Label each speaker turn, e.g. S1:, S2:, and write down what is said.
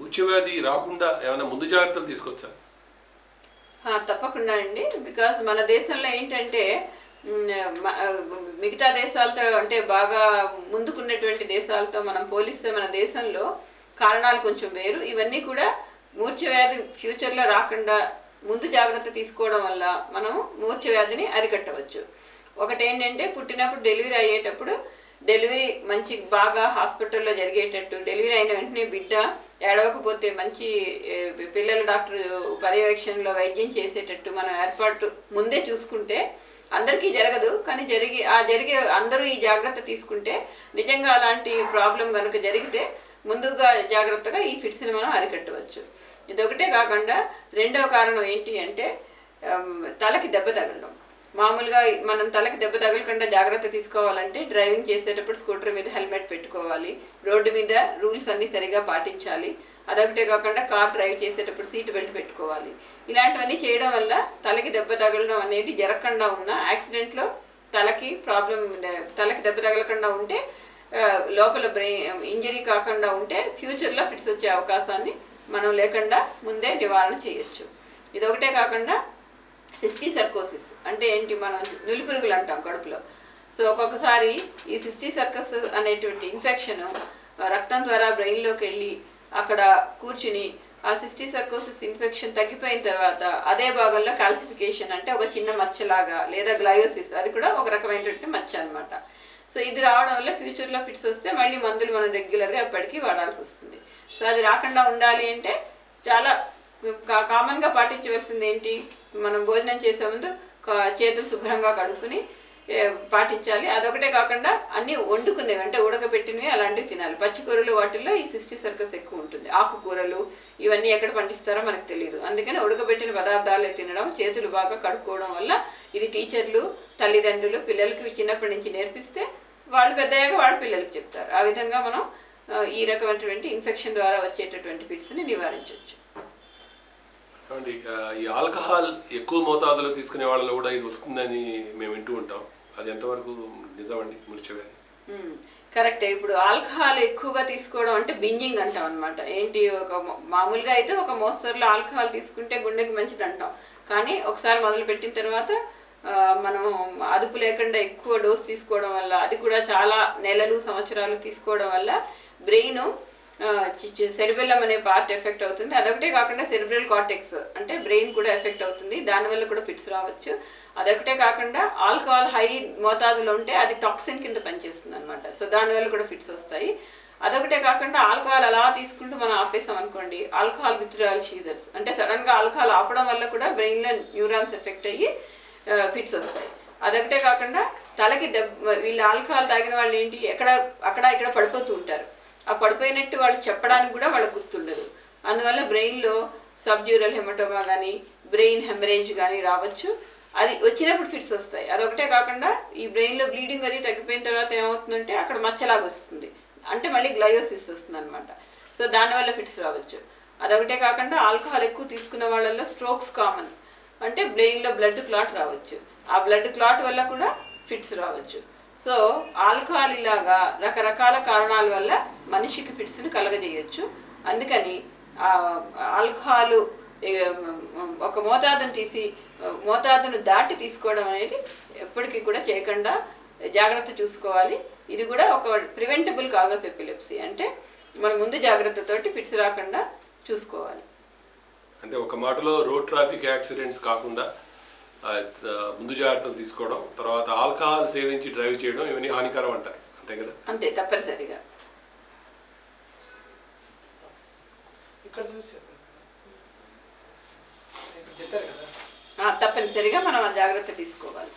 S1: ముఖ్యవ్యాధి రాకుండా ఏమైనా ముందు జాగ్రత్తలు తీసుకోవచ్చా?
S2: తప్పకుండా అండి. బికాజ్ మన దేశంలో ఏంటంటే మిగతా దేశాలతో అంటే బాగా ముందుకున్నటువంటి దేశాలతో మనం పోలిస్తే మన దేశంలో కారణాలు కొంచెం వేరు. ఇవన్నీ కూడా మూర్ఛవ్యాధి ఫ్యూచర్లో రాకుండా ముందు జాగ్రత్త తీసుకోవడం వల్ల మనం మూర్ఛవ్యాధిని అరికట్టవచ్చు. ఒకటి ఏంటంటే పుట్టినప్పుడు డెలివరీ అయ్యేటప్పుడు డెలివరీ మంచి బాగా హాస్పిటల్లో జరిగేటట్టు, డెలివరీ అయిన వెంటనే బిడ్డ ఏడవకపోతే మంచి పిల్లల డాక్టర్ పర్యవేక్షణలో వైద్యం చేసేటట్టు మనం ఏర్పాటు ముందే చూసుకుంటే అందరికీ జరగదు, కానీ జరిగే అందరూ ఈ జాగ్రత్త తీసుకుంటే నిజంగా అలాంటి ప్రాబ్లం కనుక జరిగితే ముందుగా జాగ్రత్తగా ఈ ఫిట్స్ని మనం అరికట్టవచ్చు. ఇదొకటే కాకుండా రెండవ కారణం ఏంటి అంటే తలకి దెబ్బ తగలడం. మామూలుగా మనం తలకి దెబ్బ తగలకుండా జాగ్రత్త తీసుకోవాలంటే డ్రైవింగ్ చేసేటప్పుడు స్కూటర్ మీద హెల్మెట్ పెట్టుకోవాలి, రోడ్డు మీద రూల్స్ అన్నీ సరిగా పాటించాలి. అదొకటే కాకుండా కార్ డ్రైవ్ చేసేటప్పుడు సీట్ బెల్ట్ పెట్టుకోవాలి. ఇలాంటివన్నీ చేయడం వల్ల తలకి దెబ్బ తగలడం అనేది జరగకుండా ఉన్న యాక్సిడెంట్లో తలకి దెబ్బ తగలకుండా ఉంటే లోపల బ్రెయిన్ ఇంజరీ కాకుండా ఉంటే ఫ్యూచర్లో ఫిట్స్ వచ్చే అవకాశాన్ని మనం లేకుండా ముందే నివారణ చేయొచ్చు. ఇదొకటే కాకుండా సిస్టిసర్కోసిస్ అంటే ఏంటి, మనం నులిపురుగులు అంటాం కడుపులో. సో ఒక్కొక్కసారి ఈ సిస్టిసర్కస్ అనేటువంటి ఇన్ఫెక్షన్ రక్తం ద్వారా బ్రెయిన్లోకి వెళ్ళి అక్కడ కూర్చుని ఆ సిస్టిసర్కోసిస్ ఇన్ఫెక్షన్ తగ్గిపోయిన తర్వాత అదే భాగంలో కాల్సిఫికేషన్ అంటే ఒక చిన్న మచ్చలాగా లేదా గ్లయోసిస్, అది కూడా ఒక రకమైనటువంటి మచ్చ అనమాట. సో ఇది రావడం వల్ల ఫ్యూచర్లో ఫిట్స్ వస్తే మళ్ళీ మందులు మనం రెగ్యులర్గా ఎప్పటికీ వాడాల్సి వస్తుంది. సో అది రాకుండా ఉండాలి అంటే చాలా కామన్గా పాటించవలసింది ఏంటి, మనం భోజనం చేసే ముందు చేతులు శుభ్రంగా కడుక్కుని పాటించాలి. అదొకటే కాకుండా అన్నీ వండుకునేవి అంటే ఉడకబెట్టినవి అలాంటివి తినాలి. పచ్చికూరలు వాటిల్లో ఈ సిస్టిసర్కస్ ఎక్కువ ఉంటుంది. ఆకుకూరలు ఇవన్నీ ఎక్కడ పండిస్తారో మనకు తెలియదు, అందుకని ఉడకబెట్టిన పదార్థాలే తినడం, చేతులు బాగా కడుక్కోవడం వల్ల ఇది టీచర్లు తల్లిదండ్రులు పిల్లలకి చిన్నప్పటి నుంచి నేర్పిస్తే వాళ్ళు పెద్దయ్యాక వాళ్ళ పిల్లలకి చెప్తారు. ఆ విధంగా మనం ఈ రకమైనటువంటి ఇన్ఫెక్షన్ ద్వారా వచ్చేటటువంటి ఫిట్స్ని నివారించవచ్చు.
S1: ఈ ఆల్కహాల్ ఎక్కువ మోతాదులో తీసుకునే వాళ్ళలో కూడా ఇది వస్తుందని మేము వింటూ ఉంటాం, అది ఎంతవరకు నిజమండి మూర్ఛవ్యాధి?
S2: కరెక్టే. ఇప్పుడు ఆల్కహాల్ ఎక్కువగా తీసుకోవడం అంటే బింజింగ్ అంటాం అనమాట. ఏంటి, ఒక మామూలుగా అయితే ఒక మోస్తరులో ఆల్కహాల్ తీసుకుంటే గుండెకి మంచిది అంటాం, కానీ ఒకసారి మొదలు పెట్టిన తర్వాత మనం అదుపు లేకుండా ఎక్కువ డోస్ తీసుకోవడం వల్ల, అది కూడా చాలా నెలలు సంవత్సరాలు తీసుకోవడం వల్ల బ్రెయిన్ సెరిబెల్లం అనే పార్ట్ ఎఫెక్ట్ అవుతుంది. అదొకటే కాకుండా సెరిబ్రల్ కార్టెక్స్ అంటే బ్రెయిన్ కూడా ఎఫెక్ట్ అవుతుంది, దానివల్ల కూడా ఫిట్స్ రావచ్చు. అదొకటే కాకుండా ఆల్కహాల్ హై మోతాదులో ఉంటే అది టాక్సిన్ కింద పనిచేస్తుంది అనమాట. సో దానివల్ల కూడా ఫిట్స్ వస్తాయి. అదొకటే కాకుండా ఆల్కహాల్ అలా తీసుకుంటూ మనం ఆపేసాం అనుకోండి, ఆల్కహాల్ విత్డ్రాయల్ సీజర్స్ అంటే సడన్గా ఆల్కహాల్ ఆపడం వల్ల కూడా బ్రెయిన్లో న్యూరాన్స్ ఎఫెక్ట్ అయ్యి ఫిట్స్ వస్తాయి. అదొకటే కాకుండా తలకి వీళ్ళు ఆల్కహాల్ తాగిన వాళ్ళు ఏంటి అక్కడ ఇక్కడ పడిపోతూ ఉంటారు. ఆ పడిపోయినట్టు వాళ్ళు చెప్పడానికి కూడా వాళ్ళకి గుర్తుండదు. అందువల్ల బ్రెయిన్లో సబ్డ్యూరల్ హెమటోమా కానీ బ్రెయిన్ హెమరేజ్ కానీ రావచ్చు. అది వచ్చినప్పుడు ఫిట్స్ వస్తాయి. అదొకటే కాకుండా ఈ బ్రెయిన్లో బ్లీడింగ్ అది తగ్గిపోయిన తర్వాత ఏమవుతుందంటే అక్కడ మచ్చలాగా వస్తుంది, అంటే మళ్ళీ గ్లయోసిస్ వస్తుంది అనమాట. సో దానివల్ల ఫిట్స్ రావచ్చు. అదొకటే కాకుండా ఆల్కహాల్ ఎక్కువ తీసుకున్న వాళ్ళల్లో స్ట్రోక్స్ కామన్, అంటే బ్రెయిన్లో బ్లడ్ క్లాట్ రావచ్చు. ఆ బ్లడ్ క్లాట్ వల్ల కూడా ఫిట్స్ రావచ్చు. సో ఆల్కహాల్ ఇలాగా రకరకాల కారణాల వల్ల మనిషికి ఫిట్స్ని కలగజేయచ్చు. అందుకని ఆల్కహాల్ ఒక మోతాదును దాటి తీసుకోవడం అనేది ఎప్పటికీ కూడా చేయకుండా జాగ్రత్త చూసుకోవాలి. ఇది కూడా ఒక ప్రివెంటబుల్ కాజ్ ఆఫ్ ఎపిలెప్సీ, అంటే మన ముందు జాగ్రత్తతోటి ఫిట్స్ రాకుండా చూసుకోవాలి.
S1: అంటే ఒక మాటలో రోడ్ ట్రాఫిక్ యాక్సిడెంట్స్ కాకుండా ముందు జాగ్రత్తలు తీసుకోవడం, తర్వాత ఆల్కహాల్ సేవించి డ్రైవ్ చేయడం ఇవన్నీ హానికరం అంటారు, అంతే కదా?
S2: అంతే, తప్పనిసరిగా. తప్పనిసరిగా మనం ఆ జాగ్రత్త తీసుకోవాలి.